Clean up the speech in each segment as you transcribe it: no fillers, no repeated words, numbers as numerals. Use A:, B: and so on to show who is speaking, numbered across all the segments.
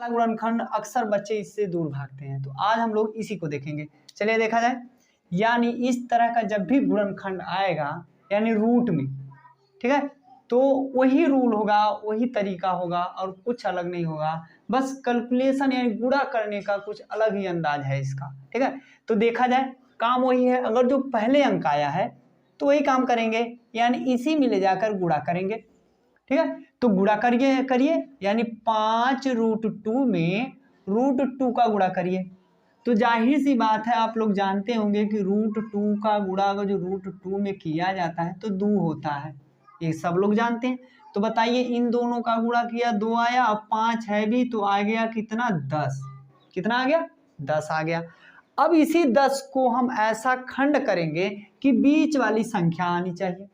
A: गुणनखंड अक्सर बच्चे इससे दूर भागते हैं, तो आज हम लोग इसी को देखेंगे। चलिए देखा जाए। यानी इस तरह का जब भी गुणनखंड आएगा यानी रूट में, ठीक है, तो वही रूल होगा, वही तरीका होगा और कुछ अलग नहीं होगा। बस कैलकुलेशन यानी गुणा करने का कुछ अलग ही अंदाज है इसका, ठीक है। तो देखा जाए काम वही है, अगर जो पहले अंक आया है तो वही काम करेंगे, यानी इसी में ले जाकर गुणा करेंगे, ठीक है। तो गुणा करिए यानी 5√2 में √2 का गुणा करिए। तो जाहिर सी बात है, आप लोग जानते होंगे कि √2 का गुणा अगर जो √2 में किया जाता है तो 2 होता है, ये सब लोग जानते हैं। तो बताइए इन दोनों का गुणा किया 2 आया, अब 5 है भी तो आ गया कितना 10। कितना आ गया 10 आ गया। अब इसी 10 को हम ऐसा खंड करेंगे कि बीच वाली संख्या आनी चाहिए।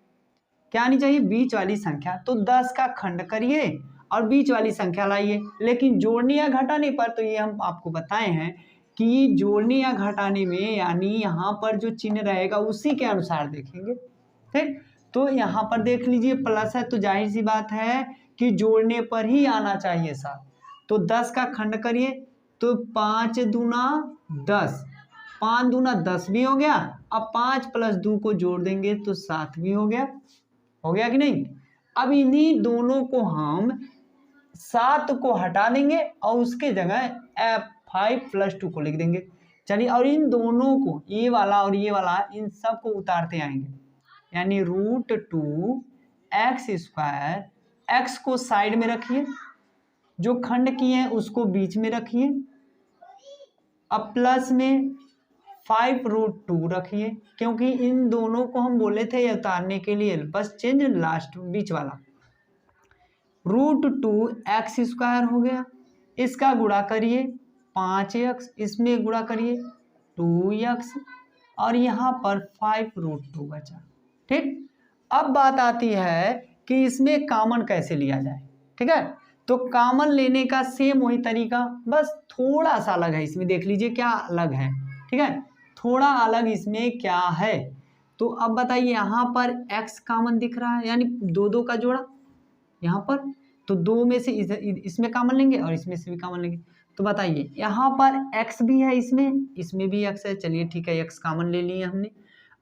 A: क्या आनी चाहिए? बीच वाली संख्या। तो 10 का खंड करिए और बीच वाली संख्या लाइए। लेकिन जोड़ने या घटाने पर तो ये हम आपको बताए हैं कि जोड़ने या घटाने में यानी यहाँ पर जो चिन्ह रहेगा उसी के अनुसार देखेंगे, ठीक। तो यहाँ पर देख लीजिए प्लस है तो जाहिर सी बात है कि जोड़ने पर ही आना चाहिए साथ। तो 10 का खंड करिए तो 5 दूना 10, 5 दूना 10 भी हो गया। अब 5 + 2 को जोड़ देंगे तो 7 भी हो गया कि नहीं। अब इन्हीं दोनों को हम 7 को हटा देंगे और उसके जगह 5 + 2 को लिख देंगे। चलिए, और इन दोनों को ये वाला और ये वाला इन सब को उतारते आएंगे, यानी √2x²। x को साइड में रखिए, जो खंड किए हैं उसको बीच में रखिए। अब प्लस में 5√2 रखिए, क्योंकि इन दोनों को हम बोले थे उतारने के लिए, बस चेंज लास्ट बीच वाला। √2x² हो गया, इसका गुणा करिए 5x, इसमें गुणा करिए 2x और यहाँ पर 5√2 बचा, ठीक। अब बात आती है कि इसमें कॉमन कैसे लिया जाए, ठीक है। तो कॉमन लेने का सेम वही तरीका, बस थोड़ा सा अलग है इसमें। देख लीजिए क्या अलग है, ठीक है, थोड़ा अलग इसमें क्या है। तो अब बताइए यहाँ पर x कॉमन दिख रहा है, यानी 2 का जोड़ा यहाँ पर, तो 2 में से इसमें कॉमन लेंगे और इसमें से भी कॉमन लेंगे। तो बताइए यहाँ पर x भी है, इसमें भी x है। चलिए ठीक है, x कॉमन ले लिए हमने।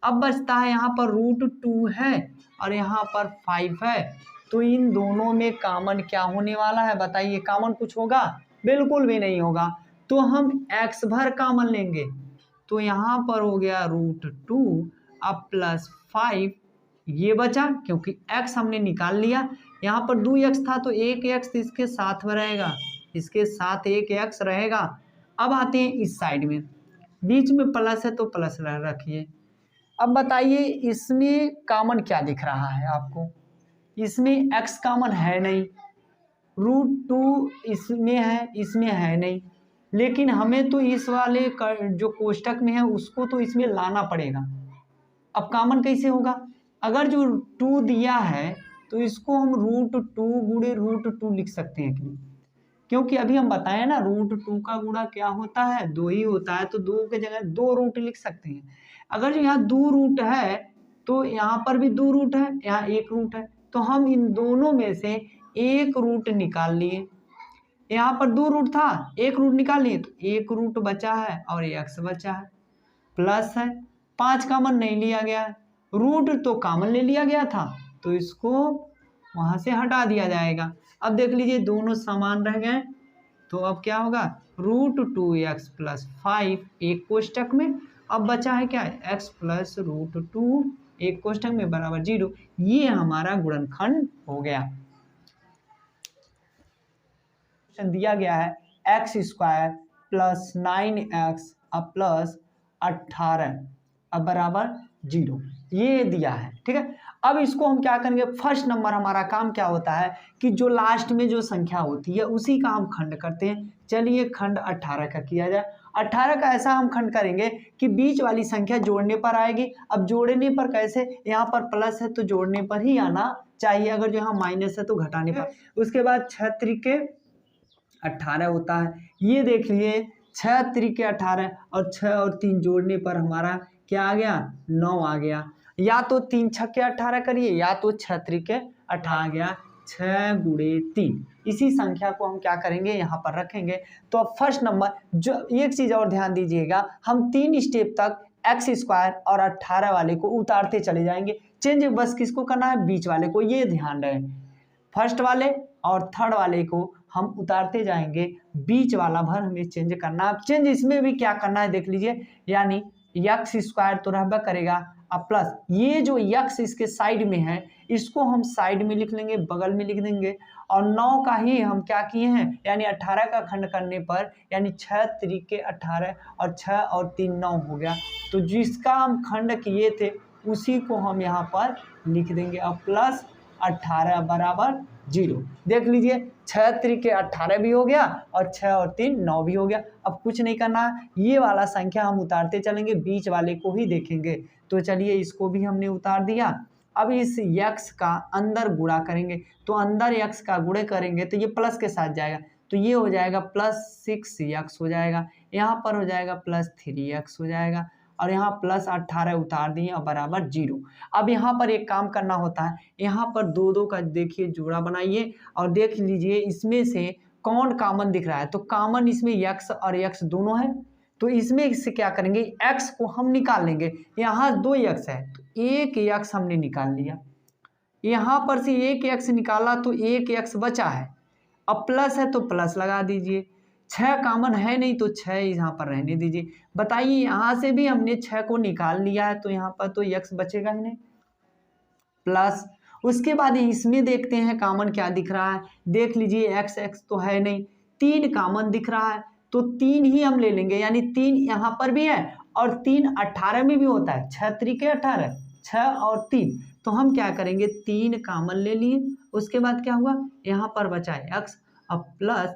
A: अब बचता है यहाँ पर √2 है और यहाँ पर 5 है। तो इन दोनों में कॉमन क्या होने वाला है बताइए? कॉमन कुछ होगा? बिल्कुल भी नहीं होगा। तो हम x भर कॉमन लेंगे, तो यहाँ पर हो गया √2 अब +5 ये बचा, क्योंकि x हमने निकाल लिया। यहाँ पर 2x था तो 1x इसके साथ में रहेगा, इसके साथ 1x रहेगा। अब आते हैं इस साइड में, बीच में प्लस है तो प्लस रखिए। अब बताइए इसमें कॉमन क्या दिख रहा है आपको? इसमें x कॉमन है नहीं, √2 इसमें है नहीं, लेकिन हमें तो इस वाले जो कोष्टक में है उसको तो इसमें लाना पड़ेगा। अब कॉमन कैसे होगा? अगर जो 2 दिया है तो इसको हम √2 गुणे √2 लिख सकते हैं कि नहीं? क्योंकि अभी हम बताएं ना √2 का गुणा क्या होता है? 2 ही होता है, तो 2 के जगह 2 रूट लिख सकते हैं। अगर जो यहाँ 2 रूट है तो यहाँ पर भी 2 रूट है, यहाँ 1 रूट है, तो हम इन दोनों में से 1 रूट निकाल लिए। यहाँ पर 2 रूट था, 1 रूट निकाल लिए तो 1 रूट बचा है और x बचा है। प्लस है 5 कॉमन नहीं लिया गया है, रूट तो कॉमन ले लिया गया था तो इसको वहां से हटा दिया जाएगा। अब देख लीजिए दोनों समान रह गए, तो अब क्या होगा? √2x + 5 एक कोष्टक में, अब बचा है क्या? x + √2 एक कोष्टक में बराबर 0। ये हमारा गुणनखंड हो गया। दिया गया है x² + 9x अब +18 अब बराबर 0, ये दिया है, ठीक है। अब इसको हम क्या करेंगे? फर्स्ट नंबर हमारा काम क्या होता है कि जो लास्ट में जो संख्या होती है उसी का हम खंड करते हैं। चलिए खंड 18 का किया जाए। 18 का ऐसा हम खंड करेंगे कि बीच वाली संख्या जोड़ने पर आएगी। अब जोड़ने पर कैसे? यहाँ पर प्लस है तो जोड़ने पर ही आना चाहिए, अगर जो यहाँ माइनस है तो घटाने पर। उसके बाद 6 त्रिके 18 होता है, ये देख लिए 6 त्रिके 18 और 6 और 3 जोड़ने पर हमारा क्या आ गया? 9 आ गया। या तो 3 छक्के 18 करिए या तो 6 त्रिके 18 आ गया। 6 गुणे 3। इसी संख्या को हम क्या करेंगे, यहाँ पर रखेंगे। तो अब फर्स्ट नंबर, जो एक चीज़ और ध्यान दीजिएगा, हम 3 स्टेप तक एक्स स्क्वायर और 18 वाले को उतारते चले जाएंगे। चेंज बस किसको करना है, बीच वाले को, ये ध्यान रहे। फर्स्ट वाले और थर्ड वाले को हम उतारते जाएंगे, बीच वाला भर हमें चेंज करना है। चेंज इसमें भी क्या करना है देख लीजिए, यानी एक्स स्क्वायर तो रहबा करेगा, अब प्लस ये जो एक्स इसके साइड में है इसको हम साइड में लिख लेंगे, बगल में लिख देंगे। और 9 का ही हम क्या किए हैं, यानी 18 का खंड करने पर, यानी 6 त्रिके 18 और 6 और 3 9 हो गया। तो जिसका हम खंड किए थे उसी को हम यहाँ पर लिख देंगे। अब प्लस 18 बराबर 0। देख लीजिए 6 त्रिके 18 भी हो गया और 6 और 3 9 भी हो गया। अब कुछ नहीं करना है, ये वाला संख्या हम उतारते चलेंगे, बीच वाले को ही देखेंगे। तो चलिए इसको भी हमने उतार दिया। अब इस x का अंदर गुणा करेंगे, तो अंदर x का गुणे करेंगे तो ये प्लस के साथ जाएगा, तो ये हो जाएगा प्लस 6x हो जाएगा, यहाँ पर हो जाएगा प्लस 3x हो जाएगा, और यहाँ प्लस 18 उतार दिए और बराबर 0। अब यहाँ पर एक काम करना होता है, यहाँ पर दो दो का देखिए जोड़ा बनाइए और देख लीजिए इसमें से कौन कॉमन दिख रहा है। तो कॉमन इसमें x और x दोनों है, तो इसमें से क्या करेंगे, x को हम निकाल लेंगे। यहाँ 2x है तो एक x हमने निकाल लिया, यहाँ पर से एक x निकाला तो एक x बचा है। अब प्लस है तो प्लस लगा दीजिए, 6 कॉमन है नहीं तो 6 यहाँ पर रहने दीजिए। बताइए यहाँ से भी हमने 6 को निकाल लिया है तो यहाँ पर तो x बचेगा ही नहीं, प्लस उसके बाद इसमें देखते हैं कॉमन क्या दिख रहा है। देख लीजिए x तो है नहीं, 3 कॉमन दिख रहा है तो 3 ही हम ले लेंगे, यानी 3 यहाँ पर भी है और 3 18 में भी होता है, 6 त्रिके 18, 6 और 3। तो हम क्या करेंगे, 3 कॉमन ले लिए, उसके बाद क्या हुआ, यहाँ पर बचा है x, अब प्लस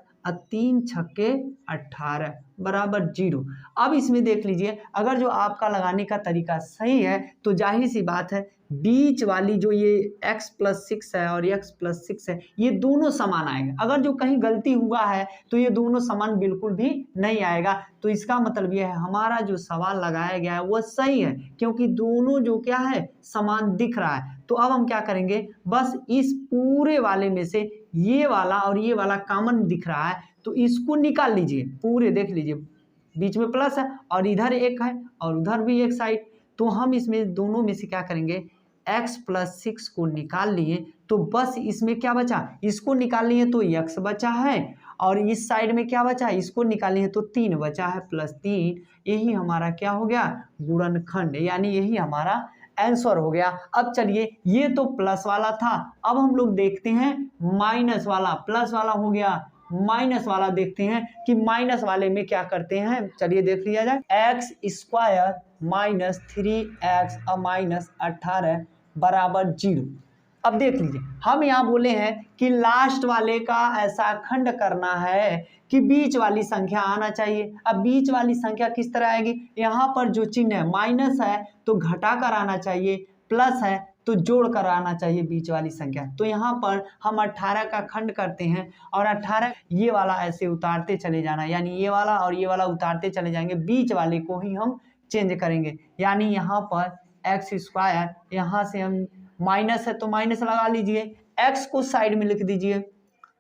A: 3 छक्के 18 बराबर 0। अब इसमें देख लीजिए, अगर जो आपका लगाने का तरीका सही है तो जाहिर सी बात है बीच वाली जो ये x + 6 है और x + 6 है ये दोनों समान आएगा। अगर जो कहीं गलती हुआ है तो ये दोनों समान बिल्कुल भी नहीं आएगा। तो इसका मतलब ये है हमारा जो सवाल लगाया गया है वो सही है, क्योंकि दोनों जो क्या है समान दिख रहा है। तो अब हम क्या करेंगे, बस इस पूरे वाले में से ये वाला और ये वाला कॉमन दिख रहा है तो इसको निकाल लीजिए पूरे। देख लीजिए बीच में प्लस है और इधर एक है और उधर भी एक साइड, तो हम इसमें दोनों में से क्या करेंगे, x + 6 को निकाल लिए तो बस इसमें क्या बचा, इसको निकाल लिए तो x बचा है, और इस साइड में क्या बचा, इसको निकाल लिए तो 3 बचा है, +3। यही हमारा क्या हो गया, गुणनखंड, यानी यही हमारा आंसर हो गया। अब चलिए ये तो प्लस वाला था, अब हम लोग देखते हैं माइनस वाला। प्लस वाला हो गया, माइनस वाला देखते हैं कि माइनस वाले में क्या करते हैं। चलिए देख लिया जाए, x² - 3x और -18 बराबर 0। अब देख लीजिए हम यहाँ बोले हैं कि लास्ट वाले का ऐसा खंड करना है कि बीच वाली संख्या आना चाहिए। अब बीच वाली संख्या किस तरह आएगी, यहाँ पर जो चिन्ह है माइनस है तो घटा कर आना चाहिए, प्लस है तो जोड़ कर आना चाहिए बीच वाली संख्या। तो यहाँ पर हम 18 का खंड करते हैं और 18 ये वाला ऐसे उतारते चले जाना, यानी ये वाला और ये वाला उतारते चले जाएंगे, बीच वाले को ही हम चेंज करेंगे। यानी यहाँ पर x², यहाँ से हम माइनस है तो माइनस लगा लीजिए, x को साइड में लिख दीजिए।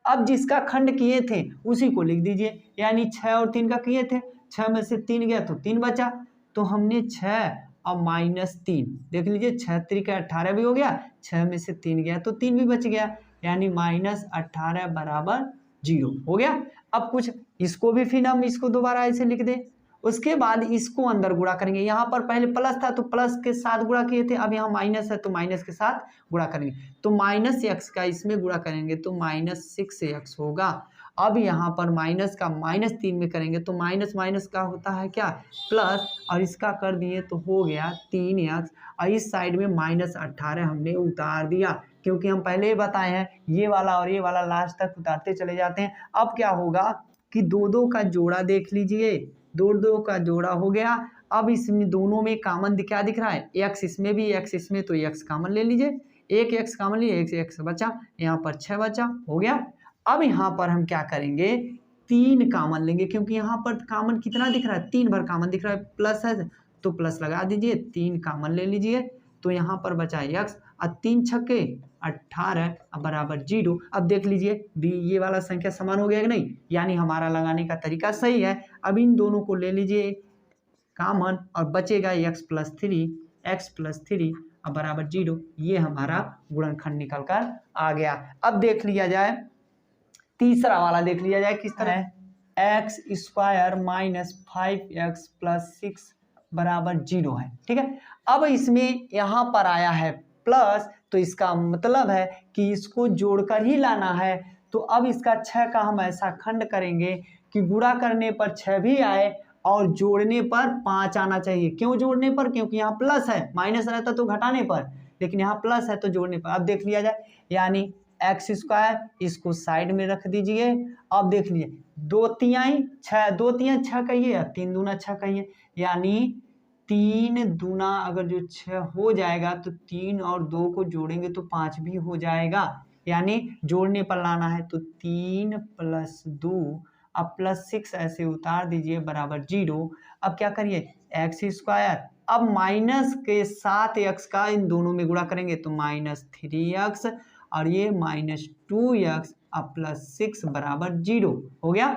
A: अब जिसका खंड किए थे उसी को लिख दीजिए, यानी 6 और 3 का किए थे, 6 में से 3 गया तो 3 बचा, तो हमने 6 और -3 देख लीजिए, 6 त्रिके 18 भी हो गया, 6 में से 3 गया तो 3 भी बच गया, यानी -18 बराबर 0 हो गया। अब कुछ इसको भी फिर हम इसको दोबारा ऐसे लिख दें, उसके बाद इसको अंदर गुणा करेंगे। यहाँ पर पहले प्लस था तो प्लस के साथ गुणा किए थे, अब यहाँ माइनस है तो माइनस के साथ गुणा करेंगे, तो -x का इसमें गुणा करेंगे तो -6x होगा। अब यहाँ पर माइनस का -3 में करेंगे तो माइनस माइनस का होता है क्या, प्लस, और इसका कर दिए तो हो गया 3x, और इस साइड में -18 हमने उतार दिया, क्योंकि हम पहले ही बताए हैं ये वाला और ये वाला लास्ट तक उतारते चले जाते हैं। अब क्या होगा कि दो दो का जोड़ा देख लीजिए, दो दो का जोड़ा हो गया। अब इसमें दोनों में कॉमन क्या दिख रहा है, x इसमें भी x इसमें, तो x कॉमन ले लीजिए, एक x कॉमन लिए, एक x बचा, यहाँ पर 6 बचा, हो गया। अब यहाँ पर हम क्या करेंगे, 3 कॉमन लेंगे, क्योंकि यहाँ पर कॉमन कितना दिख रहा है, 3 बार कॉमन दिख रहा है, प्लस है तो प्लस लगा दीजिए, 3 कॉमन ले लीजिए, तो यहाँ पर बचा x, और 3 छक्के 18 अब बराबर 0। अब देख लीजिए बी ये वाला संख्या समान हो गया कि नहीं, यानी हमारा लगाने का तरीका सही है। अब इन दोनों को ले लीजिए कॉमन और बचेगा x प्लस थ्री अब बराबर 0। ये हमारा गुणनखंड निकल कर आ गया। अब देख लिया जाए तीसरा वाला, देख लिया जाए किस तरह है, x square minus 5x plus 6 बराबर 0 है। ठीक है, अब इसमें यहाँ पर आया है प्लस, तो इसका मतलब है कि इसको जोड़कर ही लाना है। तो अब इसका 6 का हम ऐसा खंड करेंगे कि गुणा करने पर 6 भी आए और जोड़ने पर 5 आना चाहिए। क्यों जोड़ने पर? क्योंकि यहाँ प्लस है, माइनस रहता तो घटाने पर, लेकिन यहाँ प्लस है तो जोड़ने पर। अब देख लिया जाए, यानी एक्स स्क्वायर, इसको साइड में रख दीजिए। अब देख लीजिए 2 तिहाई 6, 2 तिहाई 6 कहिए या 3 दूना 6 कहिए, यानी 3 दूना अगर जो 6 हो जाएगा तो 3 और 2 को जोड़ेंगे तो 5 भी हो जाएगा, यानी जोड़ने पर लाना है। तो 3 प्लस 2 अब प्लस 6 ऐसे उतार दीजिए बराबर 0। अब क्या करिए एक्स स्क्वायर, अब माइनस के साथ एक्स का इन दोनों में गुणा करेंगे तो माइनस 3x और ये माइनस 2x अब प्लस 6 बराबर 0 हो गया।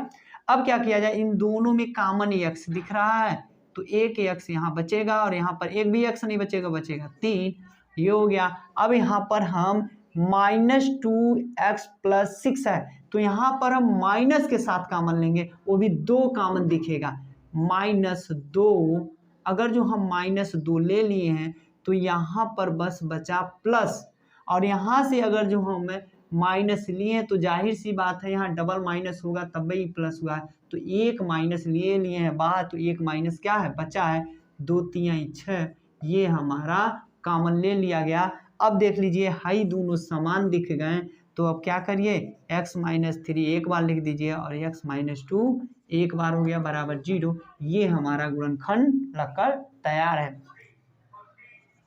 A: अब क्या किया जाए, इन दोनों में कॉमन x दिख रहा है तो एक x यहाँ बचेगा और यहाँ पर एक भी x नहीं बचेगा, बचेगा 3, ये हो गया। अब यहाँ पर हम माइनस 2x प्लस 6 है तो यहाँ पर हम माइनस के साथ कॉमन लेंगे, वो भी 2 कॉमन दिखेगा, माइनस 2। अगर जो हम माइनस 2 ले लिए हैं तो यहाँ पर बस बचा प्लस, और यहाँ से अगर जो हम माइनस लिए हैं तो जाहिर सी बात है यहाँ डबल माइनस होगा तब ही प्लस हुआ है। तो एक माइनस लिए हैं बाहर, तो एक माइनस क्या है बचा है, 2 तिहाई 6, ये हमारा कॉमन ले लिया गया। अब देख लीजिए हाई दोनों समान दिख गए, तो अब क्या करिए x माइनस 3 एक बार लिख दीजिए और x माइनस 2 एक बार हो गया बराबर 0। ये हमारा गुणनखंड लगकर तैयार है,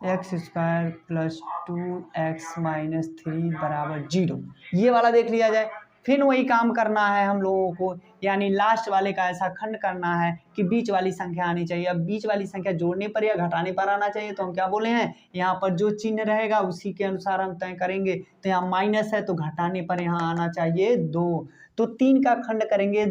A: x square plus 2x minus 3 बराबर 0। ये वाला देख लिया जाए। फिर वही काम करना है हम लोगों को, यानी लास्ट वाले का ऐसा खंड करना है कि बीच वाली संख्या आनी चाहिए। अब बीच वाली संख्या जोड़ने पर या घटाने पर आना चाहिए, तो हम क्या बोले हैं, यहाँ पर जो चिन्ह रहेगा उसी के अनुसार हम तय करेंगे। तो यहाँ माइनस है तो घटाने पर यहाँ आना चाहिए 2। तो 3 का खंड करेंगे,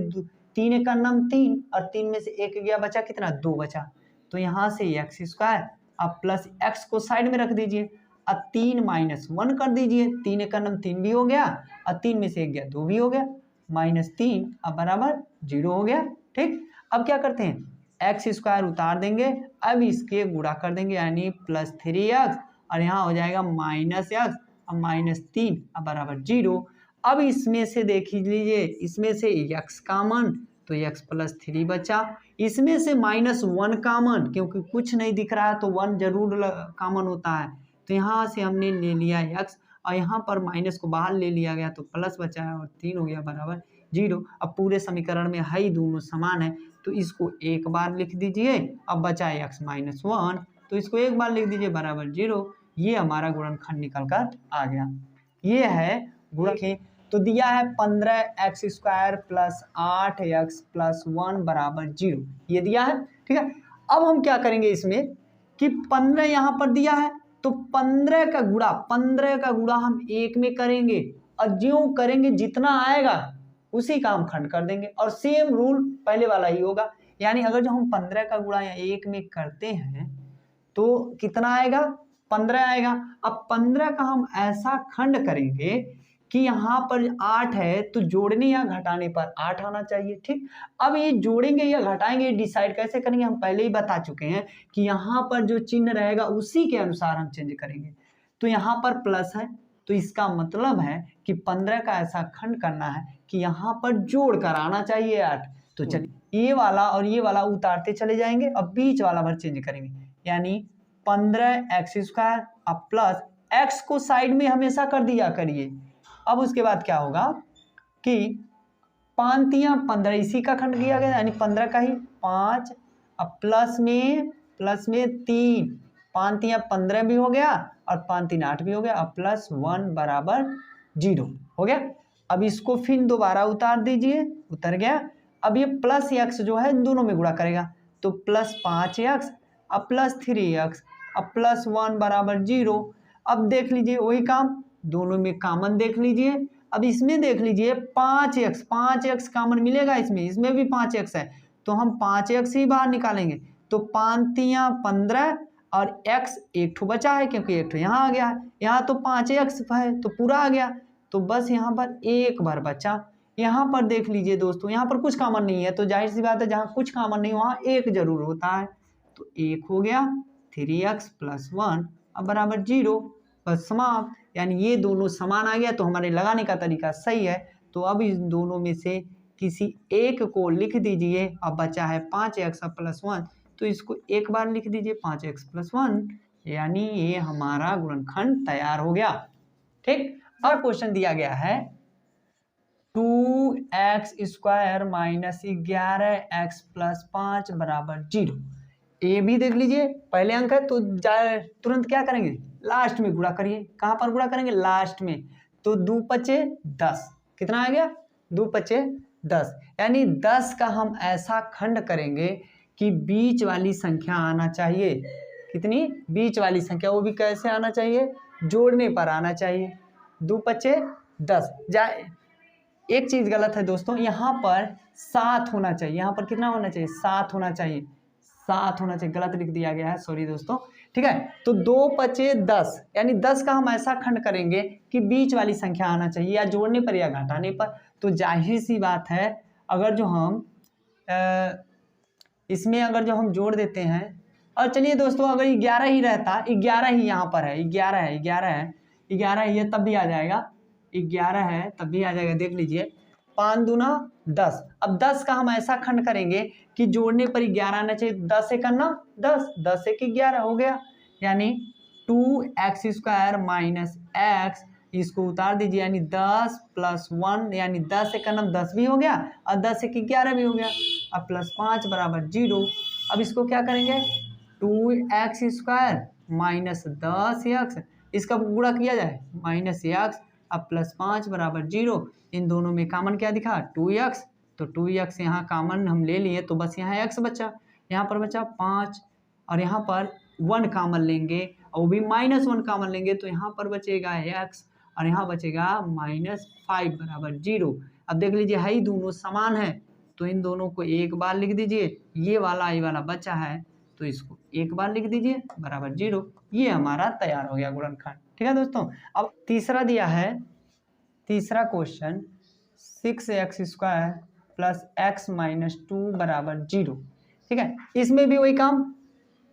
A: 3 का नाम 3 और 3 में से 1 गया, बचा कितना, 2 बचा। तो यहाँ से एक्स स्क्वायर अब प्लस x को साइड में रख दीजिए, अब 3 माइनस 1 कर दीजिए, 3 का नाम 3 भी हो गया और 3 में से 1 गया 2 भी हो गया, माइनस 3 अब बराबर 0 हो गया। ठीक, अब क्या करते हैं एक्स स्क्वायर उतार देंगे, अब इसके गुणा कर देंगे यानी प्लस 3x और यहाँ हो जाएगा माइनस x अब माइनस 3 अब बराबर 0। अब इसमें से देख लीजिए, इसमें से x कॉमन तो x प्लस 3 बचा, इसमें से माइनस 1 कॉमन, क्योंकि कुछ नहीं दिख रहा है तो 1 जरूर कॉमन होता है, तो यहाँ से हमने ले लिया x और यहाँ पर माइनस को बाहर ले लिया गया तो प्लस बचा है और 3 हो गया बराबर 0। अब पूरे समीकरण में हाई दोनों समान है तो इसको एक बार लिख दीजिए, अब बचा है x माइनस 1 तो इसको एक बार लिख दीजिए बराबर 0। ये हमारा गुणनखंड निकल कर आ गया। ये है गुणन, तो दिया है 15x square plus 8x plus 1 बराबर 0, ये दिया है। ठीक है, अब हम क्या करेंगे इसमें कि 15 यहाँ पर दिया है तो 15 का गुणा हम 1 में करेंगे और ज्यों करेंगे जितना आएगा उसी का हम खंड कर देंगे और सेम रूल पहले वाला ही होगा। यानी अगर जो हम 15 का गुणा 1 में करते हैं तो कितना आएगा, 15 आएगा। अब 15 का हम ऐसा खंड करेंगे कि यहाँ पर 8 है तो जोड़ने या घटाने पर 8 आना चाहिए। ठीक, अब ये जोड़ेंगे या घटाएंगे डिसाइड कैसे करेंगे, हम पहले ही बता चुके हैं कि यहाँ पर जो चिन्ह रहेगा उसी के अनुसार हम चेंज करेंगे। तो यहाँ पर प्लस है तो इसका मतलब है कि 15 का ऐसा खंड करना है कि यहाँ पर जोड़ कर आना चाहिए 8। तो चलिए ये वाला और ये वाला उतारते चले जाएंगे, अब बीच वाला भर चेंज करेंगे, यानी 15x स्क्वायर अब प्लस x को साइड में हमेशा कर दिया करिए। अब उसके बाद क्या होगा कि 5 तिया 15 इसी का खंड किया गया यानी 15 का ही 5 अब प्लस में 3, 5 तिया 15 भी हो गया और 5 3 8 भी हो गया, अब प्लस 1 बराबर 0 हो गया। अब इसको फिर दोबारा उतार दीजिए, उतर गया। अब ये प्लस x जो है इन दोनों में गुणा करेगा तो प्लस 5x अब प्लस 3x अब प्लस 1 बराबर 0। अब देख लीजिए वही काम, दोनों में कॉमन देख लीजिए। अब इसमें देख लीजिए 5x कॉमन मिलेगा, इसमें भी 5x है, तो हम 5x ही बाहर निकालेंगे। तो 5 तियां 15 और x एक ठो बचा है, क्योंकि एक ठो यहाँ आ गया है, यहाँ तो 5x है तो पूरा आ गया, तो बस यहाँ पर एक बार बचा। यहाँ पर देख लीजिए दोस्तों, यहाँ पर कुछ कॉमन नहीं है, तो जाहिर सी बात है जहाँ कुछ कॉमन नहीं वहाँ एक जरूर होता है, तो एक हो गया 3x + 1 अब बराबर 0, बस समाप्त। यानी ये दोनों समान आ गया, तो हमारे लगाने का तरीका सही है। तो अब इन दोनों में से किसी एक को लिख दीजिए। अब बचा है 5x + 1, तो इसको एक बार लिख दीजिए 5x + 1, यानी ये हमारा गुणनखंड तैयार हो गया। ठीक, और क्वेश्चन दिया गया है 2x² - 11x + 5 = 0। ये भी देख लीजिए, पहले अंक है तो तुरंत क्या करेंगे, लास्ट में गुणा करिए। कहाँ पर गुणा करेंगे, लास्ट में। तो 2 × 5 = 10, कितना आ गया 2 × 5 = 10, यानी 10 का हम ऐसा खंड करेंगे कि बीच वाली संख्या आना चाहिए। कितनी, बीच वाली संख्या, वो भी कैसे आना चाहिए, जोड़ने पर आना चाहिए। 2 × 5 = 10। एक चीज गलत है दोस्तों, यहाँ पर 7 होना चाहिए, यहाँ पर कितना होना चाहिए, 7 होना चाहिए, 7 होना चाहिए, गलत लिख दिया गया है, सॉरी दोस्तों। ठीक है, तो 2 × 5 = 10, यानी 10 का हम ऐसा खंड करेंगे कि बीच वाली संख्या आना चाहिए, या जोड़ने पर या घटाने पर। तो जाहिर सी बात है, अगर जो हम इसमें अगर जो हम जोड़ देते हैं, और चलिए दोस्तों अगर 11 ही रहता, 11 ही यहाँ पर है, 11 है, 11 है, 11 ही है तब भी आ जाएगा, 11 है तब भी आ जाएगा। देख लीजिए 5 दूना 10। अब 10 का हम ऐसा खंड करेंगे कि जोड़ने पर 11 आना चाहिए, 10 से करना 10, 10 से 11 हो गया, यानी 2x² - x, इसको उतार दीजिए, यानी 10 + 1, यानी 10 से करना 10 भी हो गया, और 10 से 11 भी हो गया, अब +5 = 0। अब इसको क्या करेंगे, 2x² - 10x, इसका गुणा किया जाए -x, अब +5 = 0। इन दोनों में कॉमन क्या दिखा, 2x, तो 2x यहाँ कॉमन हम ले लिए, तो बस यहाँ x बचा, यहाँ पर बचा 5, और यहाँ पर 1 कॉमन लेंगे, और वो भी -1 कॉमन लेंगे, तो यहाँ पर बचेगा x, और यहाँ बचेगा -5 = 0। अब देख लीजिए है ही दोनों समान है, तो इन दोनों को एक बार लिख दीजिए, ये वाला बचा है तो इसको एक बार लिख दीजिए बराबर 0। ये हमारा तैयार हो गया गुणनखंड। ठीक है दोस्तों, अब तीसरा दिया है, तीसरा क्वेश्चन 6x² + x - 2 = 0। ठीक है, इसमें भी वही काम,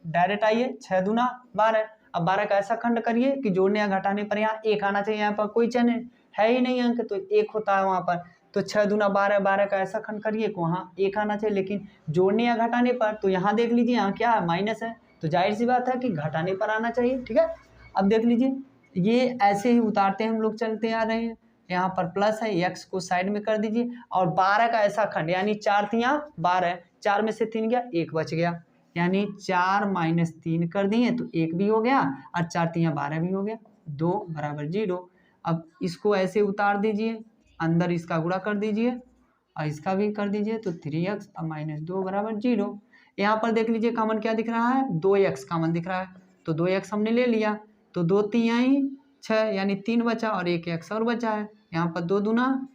A: डायरेक्ट आइए, 6 दूना 12। अब 12 का ऐसा खंड करिए कि जोड़ने या घटाने पर यहाँ एक आना चाहिए, यहाँ पर कोई चिन्ह है ही नहीं अंक, तो एक होता है वहाँ पर, तो 6 दूना 12, 12 का ऐसा खंड करिए कि वहाँ एक आना चाहिए, लेकिन जोड़ने या घटाने पर, तो यहाँ देख लीजिए यहाँ क्या है, माइनस है, तो जाहिर सी बात है कि घटाने पर आना चाहिए। ठीक है, अब देख लीजिए ये ऐसे ही उतारते हम लोग चलते आ रहे हैं, यहाँ पर प्लस है, x को साइड में कर दीजिए, और 12 का ऐसा खंड, यानी 4 तियां 12, 4 में से 3 गया, 1 बच गया, यानी 4 - 3 कर दिए तो 1 भी हो गया, और 4 तियां 12 भी हो गया, 2 = 0। अब इसको ऐसे उतार दीजिए, अंदर इसका गुणा कर दीजिए, और इसका भी कर दीजिए, तो 3x - 2 = 0। यहाँ पर देख लीजिए कॉमन क्या दिख रहा है, 2x कॉमन दिख रहा है, तो 2x हमने ले लिया, तो 2 तियां 6, यानी 3 बचा, और 1 x और बचा है, यहाँ पर 2 दूना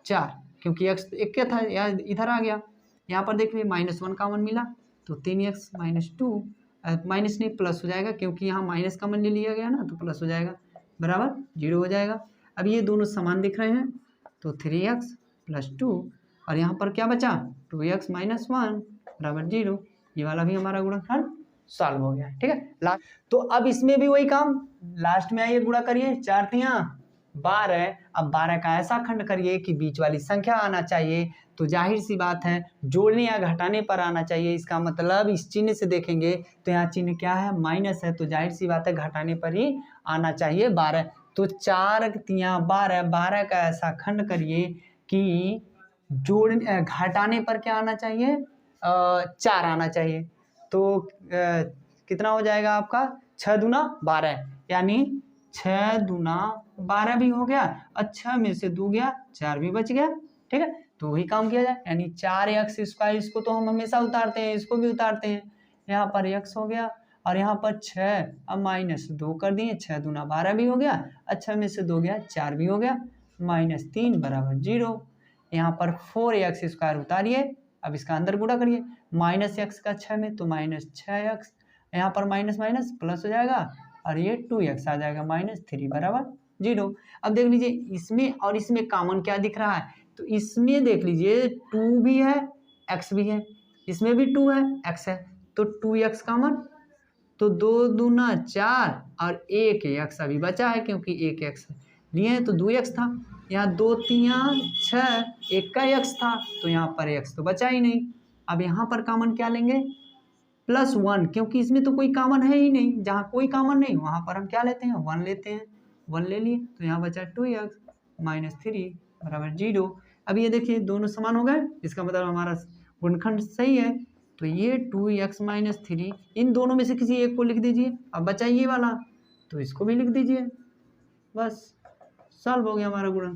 A: 4, क्योंकि x एक क्या था, यार इधर आ गया। यहाँ पर देखिए -1 कॉमन मिला, तो 3x - 2, माइनस नहीं प्लस हो जाएगा, क्योंकि यहाँ माइनस कॉमन ले लिया गया ना, तो प्लस हो जाएगा, बराबर 0 हो जाएगा। अब ये दोनों समान दिख रहे हैं, तो 3x + 2, और यहाँ पर क्या बचा, 2x - 1 = 0। ये वाला भी हमारा गुणनखंड सॉल्व हो गया। ठीक है, लास्ट, तो अब इसमें भी वही काम, लास्ट में आइए गुणा करिए, 4 तियां 12, अब 12 का ऐसा खंड करिए कि बीच वाली संख्या आना चाहिए, तो जाहिर सी बात है जोड़ने या घटाने पर आना चाहिए। इसका मतलब इस चिन्ह से देखेंगे तो यहाँ चिन्ह क्या है, माइनस है, तो जाहिर सी बात है घटाने पर ही आना चाहिए 12। तो 4 तियां 12, 12 का ऐसा खंड करिए कि जोड़ने घटाने पर क्या आना चाहिए, 4 आना चाहिए, तो कितना हो जाएगा आपका, 6 दूना 12, यानी 6 दूना 12 भी हो गया, और 6 में से 2 गया, 4 भी बच गया। ठीक है, तो वही काम किया जाए, यानी 4x², इसको तो हम हमेशा उतारते हैं, इसको भी उतारते हैं, यहाँ पर x हो गया, और यहाँ पर 6, अब -2 कर दिए, 6 दूना 12 भी हो गया, अच्छा में से 2 गया 4 भी हो गया, -3 बराबर 0। यहाँ पर 4x² उतारिए, अब इसका अंदर गुणा करिए, -x का 6 में तो -6x, यहाँ पर माइनस माइनस प्लस हो जाएगा और ये 2x आ जाएगा, -3 बराबर 0। अब देख लीजिए इसमें और इसमें कॉमन क्या दिख रहा है, तो इसमें देख लीजिए 2 भी है x भी है, इसमें भी 2 है x है, तो 2x कॉमन, तो 2 दूना 4 और 1 x अभी बचा है क्योंकि 1 x लिए हैं तो 2x था, यहाँ 2 3 6, 1 का x था तो यहाँ पर x तो बचा ही नहीं। अब यहाँ पर कॉमन क्या लेंगे, +1, क्योंकि इसमें तो कोई कॉमन है ही नहीं, जहाँ कोई कॉमन नहीं वहाँ पर हम क्या लेते हैं 1 लेते हैं, 1 ले लिए तो यहाँ बचा 2x -3 बराबर 0। अब ये देखिए दोनों समान हो गए, इसका मतलब हमारा गुणनखंड सही है, तो ये 2x -3 इन दोनों में से किसी एक को लिख दीजिए। अब बचा ये वाला तो इसको भी लिख दीजिए, बस सॉल्व हो गया हमारा गुणनखंड।